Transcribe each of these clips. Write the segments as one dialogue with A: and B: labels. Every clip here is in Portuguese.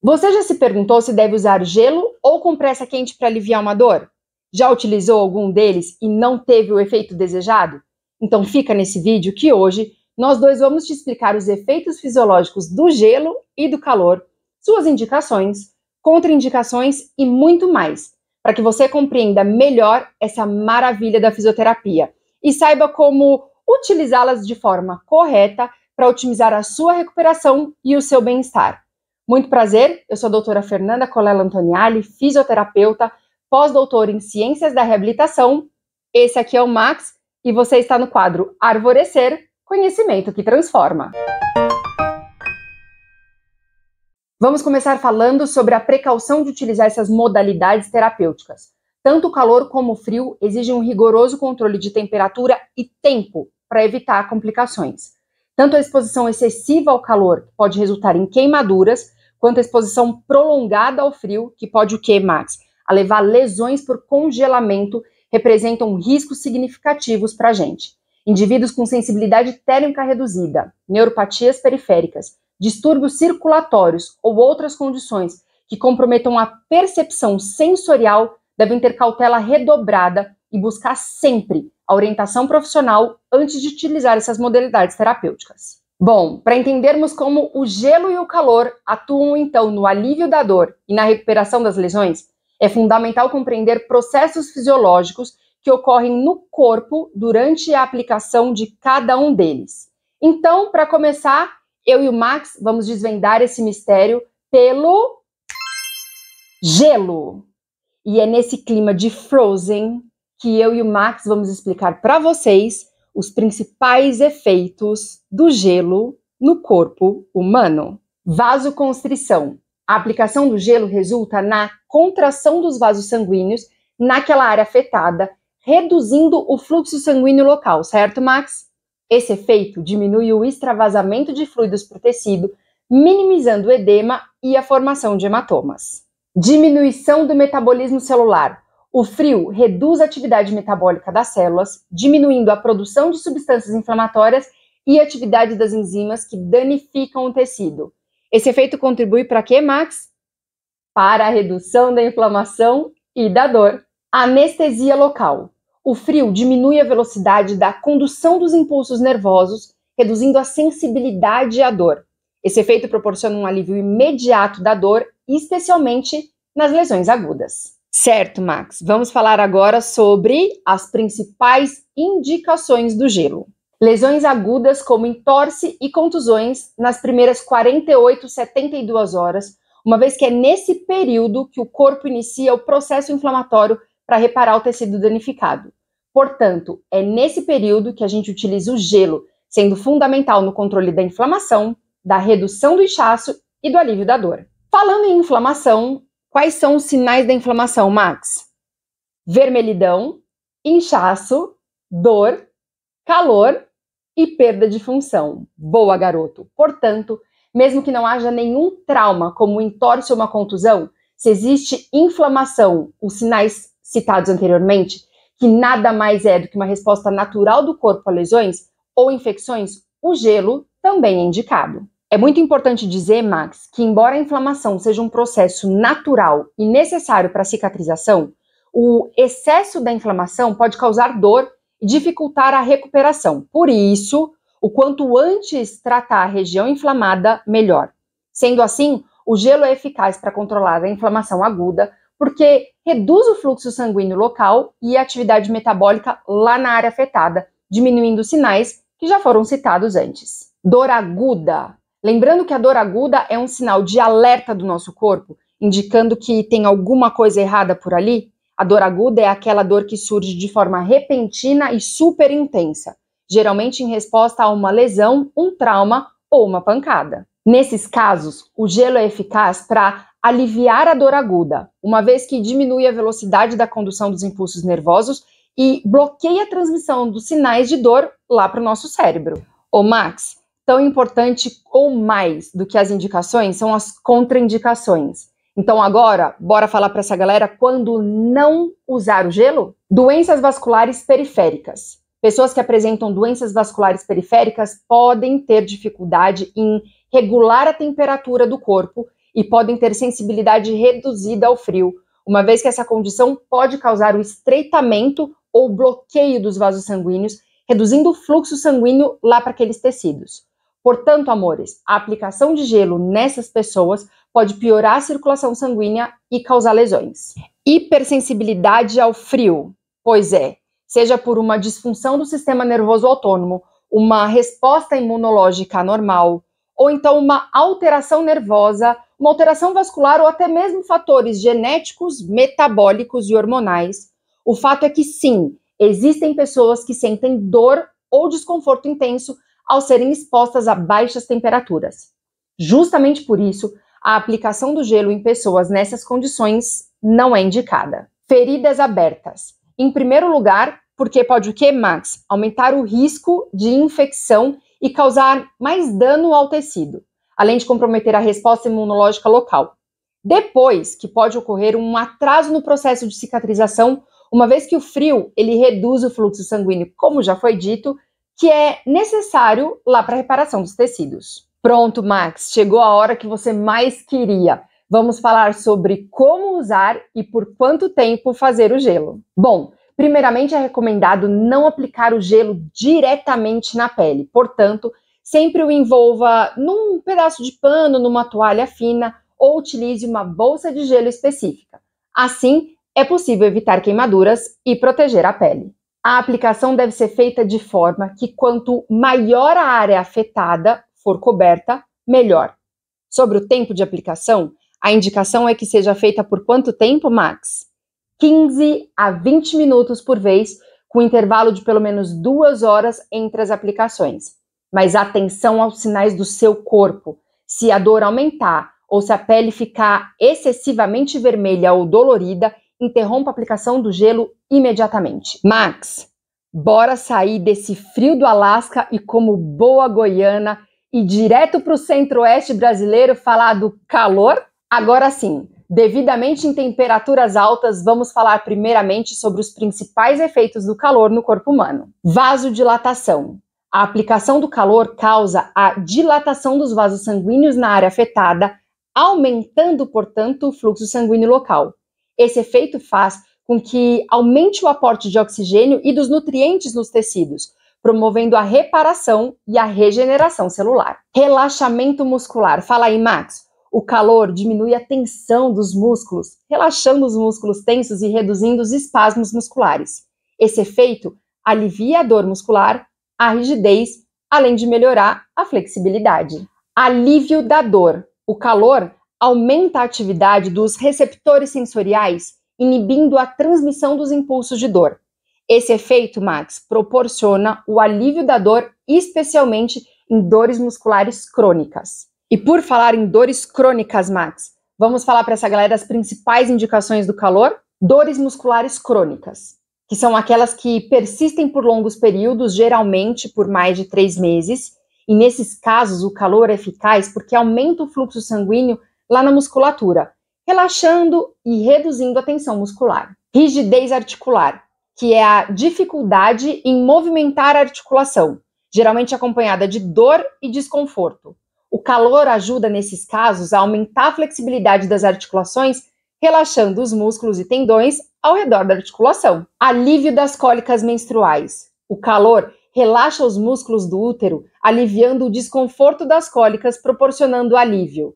A: Você já se perguntou se deve usar gelo ou compressa quente para aliviar uma dor? Já utilizou algum deles e não teve o efeito desejado? Então fica nesse vídeo que hoje nós dois vamos te explicar os efeitos fisiológicos do gelo e do calor, suas indicações, contraindicações e muito mais, para que você compreenda melhor essa maravilha da fisioterapia e saiba como utilizá-las de forma correta para otimizar a sua recuperação e o seu bem-estar. Muito prazer, eu sou a doutora Fernanda Colella Antoniali, fisioterapeuta, pós-doutora em Ciências da Reabilitação. Esse aqui é o Max e você está no quadro Arvorecer, Conhecimento que Transforma. Vamos começar falando sobre a precaução de utilizar essas modalidades terapêuticas. Tanto o calor como o frio exigem um rigoroso controle de temperatura e tempo para evitar complicações. Tanto a exposição excessiva ao calor, que pode resultar em queimaduras, quanto a exposição prolongada ao frio, que pode o quê, Max? A levar lesões por congelamento, representam riscos significativos para a gente. Indivíduos com sensibilidade térmica reduzida, neuropatias periféricas, distúrbios circulatórios ou outras condições que comprometam a percepção sensorial devem ter cautela redobrada e buscar sempre a orientação profissional antes de utilizar essas modalidades terapêuticas. Bom, para entendermos como o gelo e o calor atuam então no alívio da dor e na recuperação das lesões, é fundamental compreender processos fisiológicos que ocorrem no corpo durante a aplicação de cada um deles. Então, para começar, eu e o Max vamos desvendar esse mistério pelo gelo. E é nesse clima de Frozen que eu e o Max vamos explicar para vocês os principais efeitos do gelo no corpo humano. Vasoconstrição. A aplicação do gelo resulta na contração dos vasos sanguíneos naquela área afetada, reduzindo o fluxo sanguíneo local, certo, Max? Esse efeito diminui o extravasamento de fluidos para o tecido, minimizando o edema e a formação de hematomas. Diminuição do metabolismo celular. O frio reduz a atividade metabólica das células, diminuindo a produção de substâncias inflamatórias e a atividade das enzimas que danificam o tecido. Esse efeito contribui para quê, Max? Para a redução da inflamação e da dor. Anestesia local. O frio diminui a velocidade da condução dos impulsos nervosos, reduzindo a sensibilidade à dor. Esse efeito proporciona um alívio imediato da dor, especialmente nas lesões agudas. Certo, Max. Vamos falar agora sobre as principais indicações do gelo. Lesões agudas como entorse e contusões nas primeiras 48, 72 horas, uma vez que é nesse período que o corpo inicia o processo inflamatório para reparar o tecido danificado. Portanto, é nesse período que a gente utiliza o gelo, sendo fundamental no controle da inflamação, da redução do inchaço e do alívio da dor. Falando em inflamação, quais são os sinais da inflamação, Max? Vermelhidão, inchaço, dor, calor e perda de função. Boa, garoto! Portanto, mesmo que não haja nenhum trauma, como um entorse ou uma contusão, se existe inflamação, os sinais citados anteriormente, que nada mais é do que uma resposta natural do corpo a lesões ou infecções, o gelo também é indicado. É muito importante dizer, Max, que embora a inflamação seja um processo natural e necessário para a cicatrização, o excesso da inflamação pode causar dor e dificultar a recuperação. Por isso, o quanto antes tratar a região inflamada, melhor. Sendo assim, o gelo é eficaz para controlar a inflamação aguda, porque reduz o fluxo sanguíneo local e a atividade metabólica lá na área afetada, diminuindo os sinais que já foram citados antes. Dor aguda. Lembrando que a dor aguda é um sinal de alerta do nosso corpo, indicando que tem alguma coisa errada por ali. A dor aguda é aquela dor que surge de forma repentina e super intensa, geralmente em resposta a uma lesão, um trauma ou uma pancada. Nesses casos, o gelo é eficaz para aliviar a dor aguda, uma vez que diminui a velocidade da condução dos impulsos nervosos e bloqueia a transmissão dos sinais de dor lá para o nosso cérebro. Ô Max, tão importante ou mais do que as indicações são as contraindicações. Então agora, bora falar para essa galera quando não usar o gelo? Doenças vasculares periféricas. Pessoas que apresentam doenças vasculares periféricas podem ter dificuldade em regular a temperatura do corpo e podem ter sensibilidade reduzida ao frio, uma vez que essa condição pode causar o estreitamento ou bloqueio dos vasos sanguíneos, reduzindo o fluxo sanguíneo lá para aqueles tecidos. Portanto, amores, a aplicação de gelo nessas pessoas pode piorar a circulação sanguínea e causar lesões. Hipersensibilidade ao frio. Pois é, seja por uma disfunção do sistema nervoso autônomo, uma resposta imunológica anormal, ou então uma alteração nervosa, uma alteração vascular ou até mesmo fatores genéticos, metabólicos e hormonais. O fato é que sim, existem pessoas que sentem dor ou desconforto intenso ao serem expostas a baixas temperaturas. Justamente por isso, a aplicação do gelo em pessoas nessas condições não é indicada. Feridas abertas. Em primeiro lugar, porque pode o quê, Max? Aumentar o risco de infecção e causar mais dano ao tecido, além de comprometer a resposta imunológica local. Depois, que pode ocorrer um atraso no processo de cicatrização, uma vez que o frio ele reduz o fluxo sanguíneo, como já foi dito, que é necessário lá para a reparação dos tecidos. Pronto, Max, chegou a hora que você mais queria. Vamos falar sobre como usar e por quanto tempo fazer o gelo. Bom, primeiramente é recomendado não aplicar o gelo diretamente na pele, portanto, sempre o envolva num pedaço de pano, numa toalha fina ou utilize uma bolsa de gelo específica. Assim, é possível evitar queimaduras e proteger a pele. A aplicação deve ser feita de forma que quanto maior a área afetada for coberta, melhor. Sobre o tempo de aplicação, a indicação é que seja feita por quanto tempo, Max? 15 a 20 minutos por vez, com intervalo de pelo menos 2 horas entre as aplicações. Mas atenção aos sinais do seu corpo. Se a dor aumentar ou se a pele ficar excessivamente vermelha ou dolorida, interrompa a aplicação do gelo imediatamente. Max, bora sair desse frio do Alasca e, como boa goiana, ir direto para o centro-oeste brasileiro falar do calor? Agora sim, devidamente em temperaturas altas, vamos falar primeiramente sobre os principais efeitos do calor no corpo humano. Vasodilatação. A aplicação do calor causa a dilatação dos vasos sanguíneos na área afetada, aumentando, portanto, o fluxo sanguíneo local. Esse efeito faz com que aumente o aporte de oxigênio e dos nutrientes nos tecidos, promovendo a reparação e a regeneração celular. Relaxamento muscular. Fala aí, Max. O calor diminui a tensão dos músculos, relaxando os músculos tensos e reduzindo os espasmos musculares. Esse efeito alivia a dor muscular, a rigidez, além de melhorar a flexibilidade. Alívio da dor. O calor aumenta a atividade dos receptores sensoriais, inibindo a transmissão dos impulsos de dor. Esse efeito, Max, proporciona o alívio da dor, especialmente em dores musculares crônicas. E por falar em dores crônicas, Max, vamos falar para essa galera as principais indicações do calor? Dores musculares crônicas, que são aquelas que persistem por longos períodos, geralmente por mais de 3 meses. E nesses casos, o calor é eficaz porque aumenta o fluxo sanguíneo lá na musculatura, relaxando e reduzindo a tensão muscular. Rigidez articular, que é a dificuldade em movimentar a articulação, geralmente acompanhada de dor e desconforto. O calor ajuda, nesses casos, a aumentar a flexibilidade das articulações, relaxando os músculos e tendões ao redor da articulação. Alívio das cólicas menstruais. O calor relaxa os músculos do útero, aliviando o desconforto das cólicas, proporcionando alívio.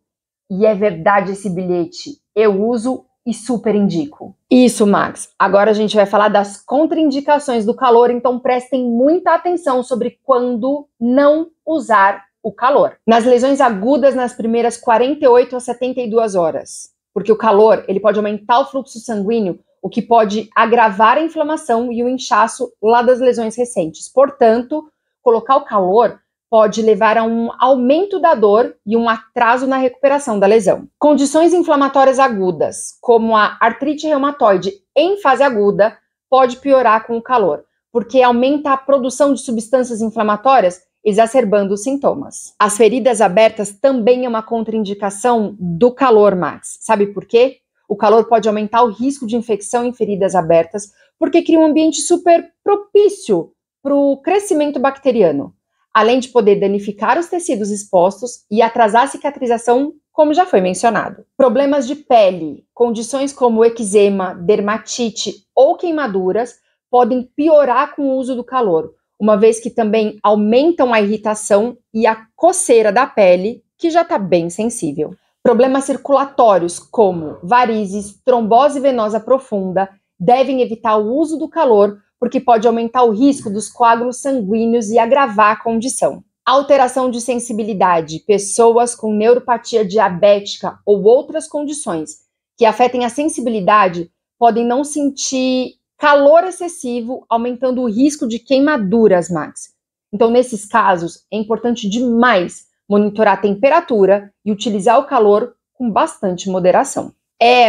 A: E é verdade esse bilhete. Eu uso e super indico. Isso, Max. Agora a gente vai falar das contraindicações do calor, então prestem muita atenção sobre quando não usar o calor. Nas lesões agudas, nas primeiras 48 a 72 horas. Porque o calor, ele pode aumentar o fluxo sanguíneo, o que pode agravar a inflamação e o inchaço lá das lesões recentes. Portanto, colocar o calor pode levar a um aumento da dor e um atraso na recuperação da lesão. Condições inflamatórias agudas, como a artrite reumatoide em fase aguda, pode piorar com o calor, porque aumenta a produção de substâncias inflamatórias, exacerbando os sintomas. As feridas abertas também é uma contraindicação do calor, Max. Sabe por quê? O calor pode aumentar o risco de infecção em feridas abertas, porque cria um ambiente super propício para o crescimento bacteriano, além de poder danificar os tecidos expostos e atrasar a cicatrização como já foi mencionado. Problemas de pele, condições como eczema, dermatite ou queimaduras podem piorar com o uso do calor, uma vez que também aumentam a irritação e a coceira da pele, que já está bem sensível. Problemas circulatórios, como varizes, trombose venosa profunda, devem evitar o uso do calor, porque pode aumentar o risco dos coágulos sanguíneos e agravar a condição. Alteração de sensibilidade, pessoas com neuropatia diabética ou outras condições que afetem a sensibilidade podem não sentir calor excessivo, aumentando o risco de queimaduras, Max. Então, nesses casos, é importante demais monitorar a temperatura e utilizar o calor com bastante moderação.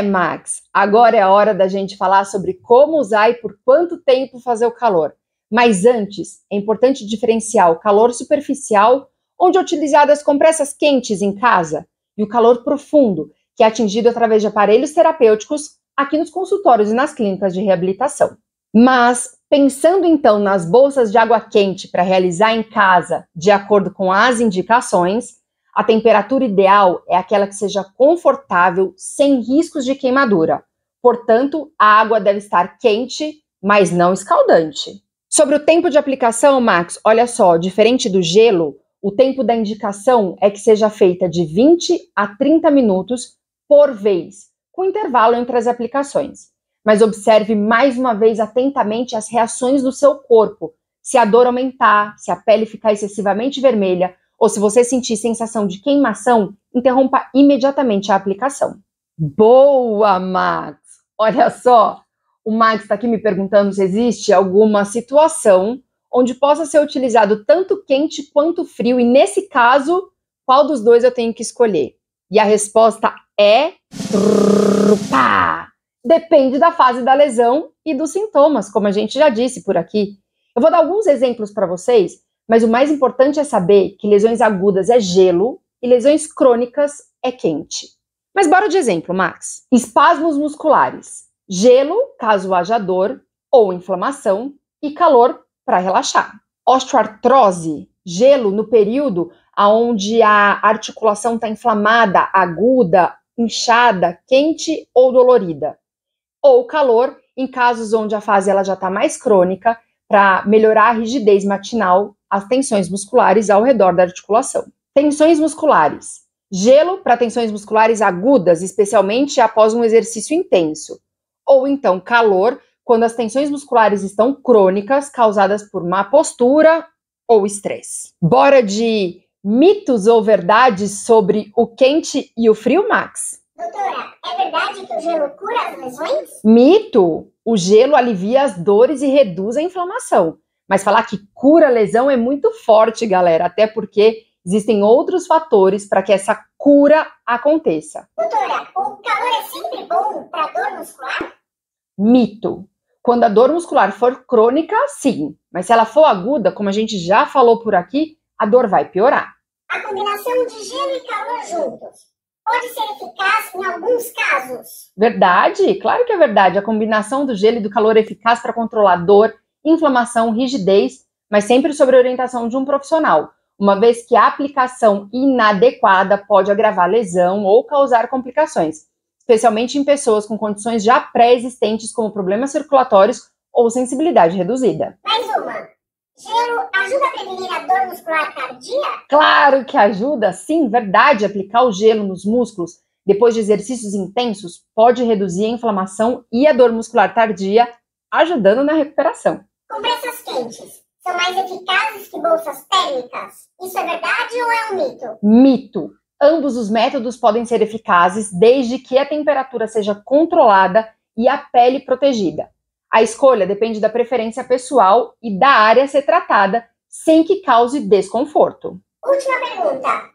A: Max, agora é a hora da gente falar sobre como usar e por quanto tempo fazer o calor. Mas antes, é importante diferenciar o calor superficial, onde é utilizado as compressas quentes em casa, e o calor profundo, que é atingido através de aparelhos terapêuticos aqui nos consultórios e nas clínicas de reabilitação. Mas, pensando então nas bolsas de água quente para realizar em casa, de acordo com as indicações, a temperatura ideal é aquela que seja confortável, sem riscos de queimadura. Portanto, a água deve estar quente, mas não escaldante. Sobre o tempo de aplicação, Max, olha só, diferente do gelo, o tempo da indicação é que seja feita de 20 a 30 minutos por vez, com intervalo entre as aplicações. Mas observe mais uma vez atentamente as reações do seu corpo, se a dor aumentar, se a pele ficar excessivamente vermelha, ou se você sentir sensação de queimação, interrompa imediatamente a aplicação. Boa, Max! Olha só, o Max está aqui me perguntando se existe alguma situação onde possa ser utilizado tanto quente quanto frio, e nesse caso, qual dos dois eu tenho que escolher? E a resposta é... Depende da fase da lesão e dos sintomas, como a gente já disse por aqui. Eu vou dar alguns exemplos para vocês, mas o mais importante é saber que lesões agudas é gelo e lesões crônicas é quente. Mas bora de exemplo, Max. Espasmos musculares. Gelo, caso haja dor ou inflamação, e calor para relaxar. Osteoartrose. Gelo no período onde a articulação está inflamada, aguda, inchada, quente ou dolorida. Ou calor em casos onde a fase ela já está mais crônica, para melhorar a rigidez matinal, as tensões musculares ao redor da articulação. Tensões musculares. Gelo para tensões musculares agudas, especialmente após um exercício intenso. Ou então calor, quando as tensões musculares estão crônicas, causadas por má postura ou estresse. Bora de mitos ou verdades sobre o quente e o frio, Max?
B: Doutora, é verdade que o gelo cura as lesões?
A: Mito! O gelo alivia as dores e reduz a inflamação. Mas falar que cura a lesão é muito forte, galera, até porque existem outros fatores para que essa cura aconteça.
B: Doutora, o calor é sempre bom para dor muscular?
A: Mito. Quando a dor muscular for crônica, sim. Mas se ela for aguda, como a gente já falou por aqui, a dor vai piorar.
B: A combinação de gelo e calor juntos pode ser eficaz em alguns casos?
A: Verdade, claro que é verdade. A combinação do gelo e do calor é eficaz para controlar dor, inflamação, rigidez, mas sempre sob orientação de um profissional, uma vez que a aplicação inadequada pode agravar lesão ou causar complicações, especialmente em pessoas com condições já pré-existentes como problemas circulatórios ou sensibilidade reduzida.
B: Mais uma. Gelo ajuda a prevenir a dor muscular tardia?
A: Claro que ajuda, sim, verdade. Aplicar o gelo nos músculos depois de exercícios intensos pode reduzir a inflamação e a dor muscular tardia, ajudando na recuperação.
B: Compressas quentes são mais eficazes que bolsas térmicas? Isso é verdade ou é um mito?
A: Mito. Ambos os métodos podem ser eficazes desde que a temperatura seja controlada e a pele protegida. A escolha depende da preferência pessoal e da área a ser tratada, sem que cause desconforto.
B: Última pergunta.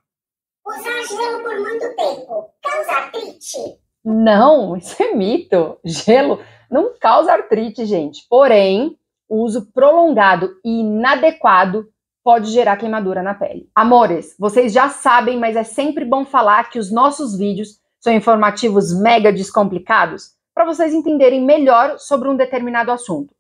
B: Usar gelo por muito tempo causa artrite?
A: Não, isso é mito. Gelo não causa artrite, gente. Porém, o uso prolongado e inadequado pode gerar queimadura na pele. Amores, vocês já sabem, mas é sempre bom falar que os nossos vídeos são informativos mega descomplicados para vocês entenderem melhor sobre um determinado assunto.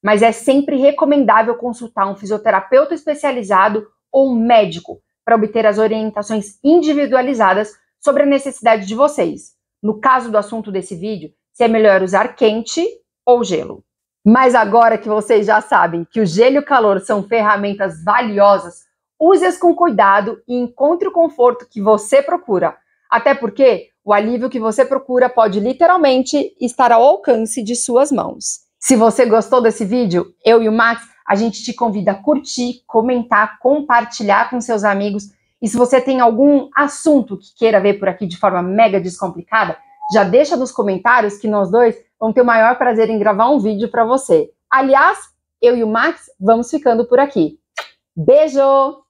A: Mas é sempre recomendável consultar um fisioterapeuta especializado ou um médico para obter as orientações individualizadas sobre a necessidade de vocês. No caso do assunto desse vídeo, se é melhor usar quente ou gelo. Mas agora que vocês já sabem que o gelo e o calor são ferramentas valiosas, use-as com cuidado e encontre o conforto que você procura. Até porque o alívio que você procura pode literalmente estar ao alcance de suas mãos. Se você gostou desse vídeo, eu e o Max, a gente te convida a curtir, comentar, compartilhar com seus amigos. E se você tem algum assunto que queira ver por aqui de forma mega descomplicada, já deixa nos comentários que nós dois vamos ter o maior prazer em gravar um vídeo para você. Aliás, eu e o Max vamos ficando por aqui. Beijo!